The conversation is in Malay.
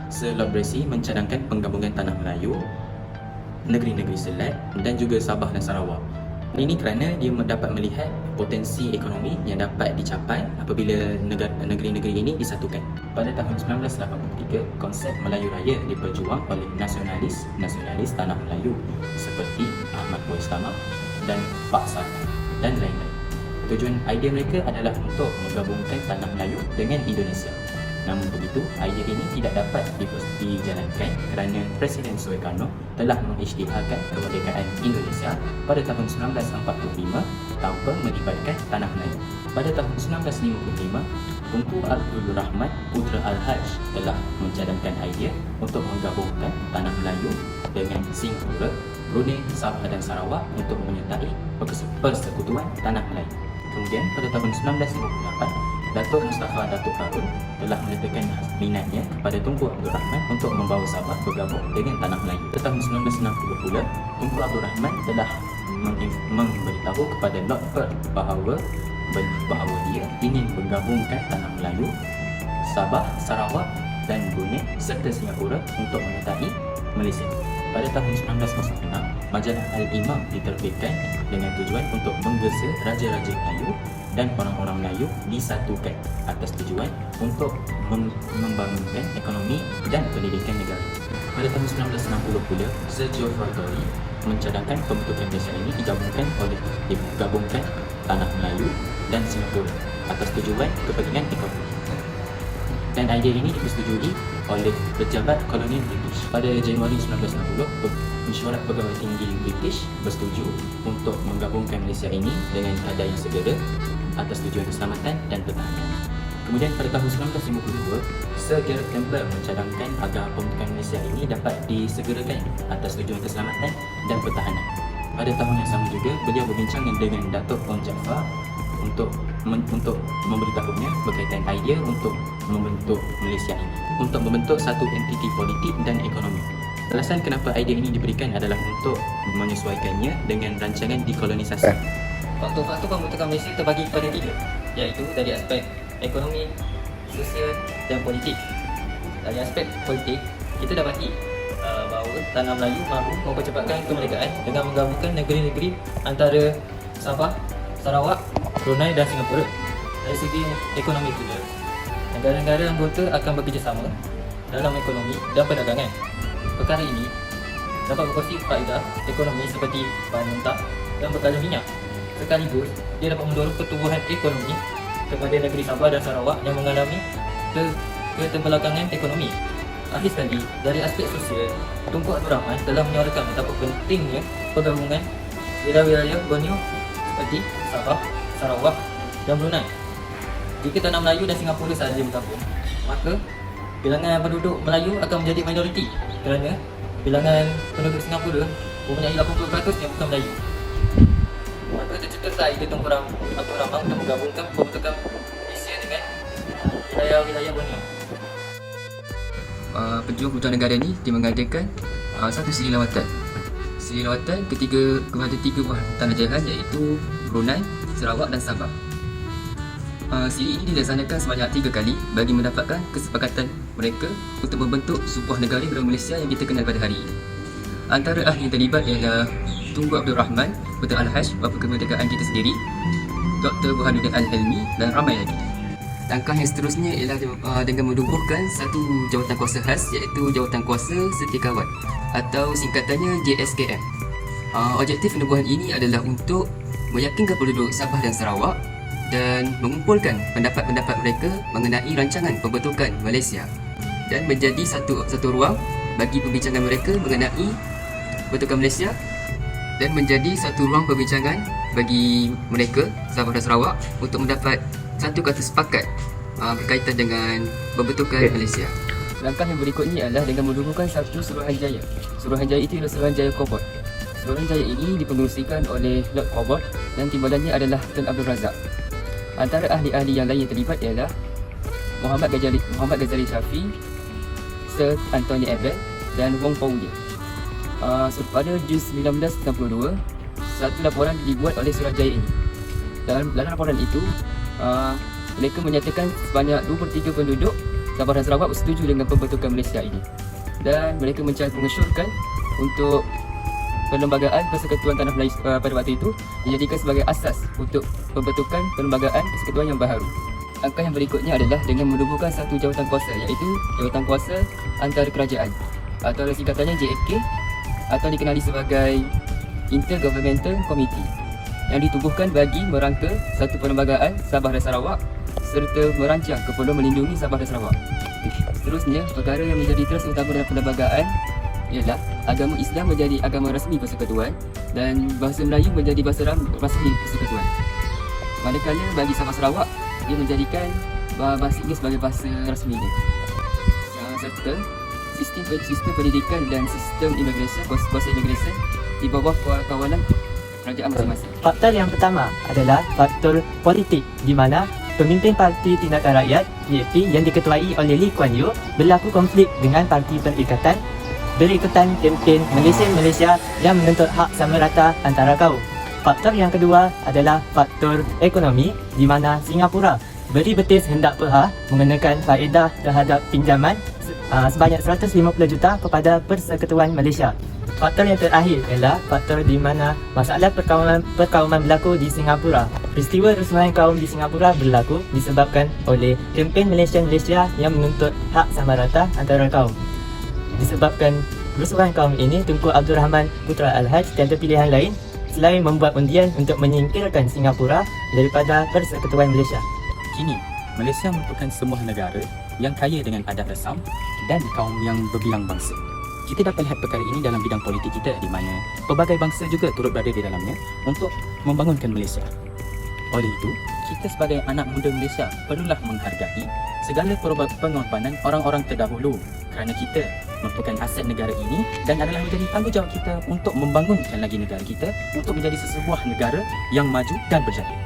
Sir Lord Bracy mencadangkan penggabungan tanah Melayu, negeri-negeri Selat dan juga Sabah dan Sarawak. Ini kerana dia dapat melihat potensi ekonomi yang dapat dicapai apabila negeri-negeri ini disatukan. Pada tahun 1983, konsep Melayu Raya diperjuang oleh nasionalis tanah Melayu seperti Ahmad Bois Tamak dan Pak Sarman dan lain-lain. Tujuan idea mereka adalah untuk menggabungkan tanah Melayu dengan Indonesia. Namun begitu, idea ini tidak dapat dijalankan kerana Presiden Sukarno telah mengisytiharkan kemerdekaan Indonesia pada tahun 1945 tanpa melibatkan tanah Melayu. Pada tahun 1955, Tunku Abdul Rahman Putra Al-Haj telah mencadangkan idea untuk menggabungkan tanah Melayu dengan Singapura, Brunei, Sabah dan Sarawak untuk menyertai persekutuan tanah Melayu. Kemudian pada tahun 1958, Datuk Mustafa Datuk Harun telah menyatakan minatnya kepada Tunku Abdul Rahman untuk membawa Sabah bergabung dengan tanah Melayu. Pada tahun 1960 pula, Tunku Abdul Rahman telah memberitahu kepada Lord Perth bahawa dia ingin menggabungkan tanah Melayu, Sabah, Sarawak dan Brunei serta Singapura untuk menyertai Malaysia. Pada tahun 1906, majalah Al-Imam diterbitkan dengan tujuan untuk menggesa raja-raja Melayu dan orang-orang Melayu disatukan atas tujuan untuk membangunkan ekonomi dan pendidikan negara. Pada tahun 1960 pula, Sir Geoffrey Tory mencadangkan pembentukan Malaysia ini digabungkan tanah Melayu dan Singapura atas tujuan kepentingan ekonomi. Dan idea ini dipersetujui oleh pejabat kolonial British. Pada Januari 1960, Mesyuarat Pegawai Tinggi British bersetuju untuk menggabungkan Malaysia ini dengan kadar yang segera atas tujuan keselamatan dan pertahanan. Kemudian pada tahun 1952, Sir Gareth Campbell mencadangkan agar pembentukan Malaysia ini dapat disegerakan atas tujuan keselamatan dan pertahanan. Pada tahun yang sama juga, beliau berbincang dengan Datuk Onn Jaafar untuk memberitahunya berkaitan idea untuk membentuk Malaysia ini, untuk membentuk satu entiti politik dan ekonomi. Alasan kenapa idea ini diberikan adalah untuk menyesuaikannya dengan rancangan dekolonisasi. Faktor-faktor pembentukan Malaysia terbagi kepada tiga, iaitu dari aspek ekonomi, sosial dan politik. Dari aspek politik, kita dapati bahawa tanah Melayu mahu mempercepatkan kemerdekaan dengan menggabungkan negeri-negeri antara Sabah, Sarawak, Brunei dan Singapura. Dari segi ekonomi pula, negara-negara anggota akan bekerjasama dalam ekonomi dan perdagangan. Perkara ini dapat berkongsi faedah ekonomi seperti bahan mentah dan bekalan minyak. Sekaligus, dia dapat mendorong pertumbuhan ekonomi kepada negeri Sabah dan Sarawak yang mengalami keterbelakangan ekonomi. Akhir sekali, dari aspek sosial, Tunku Abdul Rahman telah menyuarakan betapa pentingnya pergabungan wilayah-wilayah Borneo seperti Sabah, Sarawak dan Brunei. Jika tanah Melayu dan Singapura sahaja bergabung, maka bilangan penduduk Melayu akan menjadi minoriti kerana bilangan penduduk Singapura mempunyai 80% yang bukan Melayu. Maka tercetuslah idea Tunku Abdul Rahman untuk menggabungkan pembentukan Malaysia dengan wilayah-wilayah Borneo. Pejuang negara ni dia mengadakan satu siri lawatan. Siri lawatan kepada tiga buah tanah jajahan iaitu Brunei, Sarawak dan Sabah. Siri ini dilaksanakan sebanyak 3 kali bagi mendapatkan kesepakatan mereka untuk membentuk sebuah negara bernama Malaysia yang kita kenal pada hari ini. Antara ahli yang terlibat ialah Tunku Abdul Rahman Putra Al-Haj, bapa kemerdekaan kita sendiri, Dr. Burhanuddin Al-Helmi dan ramai lagi. Langkah yang seterusnya ialah dengan menubuhkan satu jawatan kuasa khas iaitu Jawatan Kuasa Setiakawan atau singkatannya JSKM. Objektif penubuhan ini adalah untuk meyakinkan penduduk Sabah dan Sarawak dan mengumpulkan pendapat-pendapat mereka mengenai rancangan pembentukan Malaysia dan menjadi satu ruang bagi perbincangan mereka mengenai pembentukan Malaysia dan menjadi satu ruang perbincangan bagi mereka Sabah dan Sarawak untuk mendapat satu kata sepakat berkaitan dengan pembentukan Malaysia. Langkah yang berikutnya adalah dengan menubuhkan satu Suruhanjaya. Suruhanjaya itu adalah Suruhanjaya Kobot. Suruhanjaya ini dipengerusikan oleh Lord Kobot dan timbalannya adalah Tun Abdul Razak. Antara ahli-ahli yang lain yang terlibat ialah Muhammad Ghazali Shafie, Sir Anthony Abel dan Wong Faulia. Pada Jun 1962, satu laporan dibuat oleh Suruhanjaya ini. Dalam laporan itu, mereka menyatakan sebanyak 2/3 penduduk Sabah dan Sarawak bersetuju dengan pembentukan Malaysia ini. Dan mereka mengesyorkan untuk Perlembagaan Persekutuan Tanah Melayu pada waktu itu dijadikan sebagai asas untuk pembentukan Perlembagaan Persekutuan yang baharu. Langkah yang berikutnya adalah dengan menubuhkan satu jawatan kuasa, iaitu jawatan kuasa antara kerajaan atau singkatannya JFK atau dikenali sebagai Intergovernmental Committee yang ditubuhkan bagi merangka satu perlembagaan Sabah dan Sarawak serta merancang keperluan melindungi Sabah dan Sarawak. Seterusnya, perkara yang menjadi teras utama dalam perlembagaan ialah agama Islam menjadi agama rasmi persekutuan dan bahasa Melayu menjadi bahasa rasmi persekutuan. Manakala bagi Sabah Sarawak, dia menjadikan bahasa Inggeris sebagai bahasa rasminya. Serta sistem pendidikan dan sistem imigresen, kuasa imigresen di bawah kawalan kerajaan masing-masing. Faktor yang pertama adalah faktor politik, di mana pemimpin Parti Tindakan Rakyat PAP yang diketuai oleh Lee Kuan Yew berlaku konflik dengan Parti Perikatan berikutan kempen Malaysia yang menuntut hak sama rata antara kaum. Faktor yang kedua adalah faktor ekonomi, di mana Singapura beri betis hendak perha mengenakan faedah terhadap pinjaman sebanyak 150 juta kepada Persekutuan Malaysia. Faktor yang terakhir ialah faktor di mana masalah perkauman berlaku di Singapura. Peristiwa rusuhan kaum di Singapura berlaku disebabkan oleh kempen Malaysia yang menuntut hak sama rata antara kaum. Disebabkan rusuhan kaum ini, Tunku Abdul Rahman Putra Al-Haj tiada pilihan lain selain membuat undian untuk menyingkirkan Singapura daripada Persekutuan Malaysia. Kini, Malaysia merupakan sebuah negara yang kaya dengan adat resam dan kaum yang berbilang bangsa. Kita dapat lihat perkara ini dalam bidang politik kita, di mana pelbagai bangsa juga turut berada di dalamnya untuk membangunkan Malaysia. Oleh itu, kita sebagai anak muda Malaysia perlulah menghargai segala pengorbanan orang-orang terdahulu, kerana kita merupakan aset negara ini dan adalah menjadi tanggungjawab kita untuk membangunkan lagi negara kita untuk menjadi sebuah negara yang maju dan berjaya.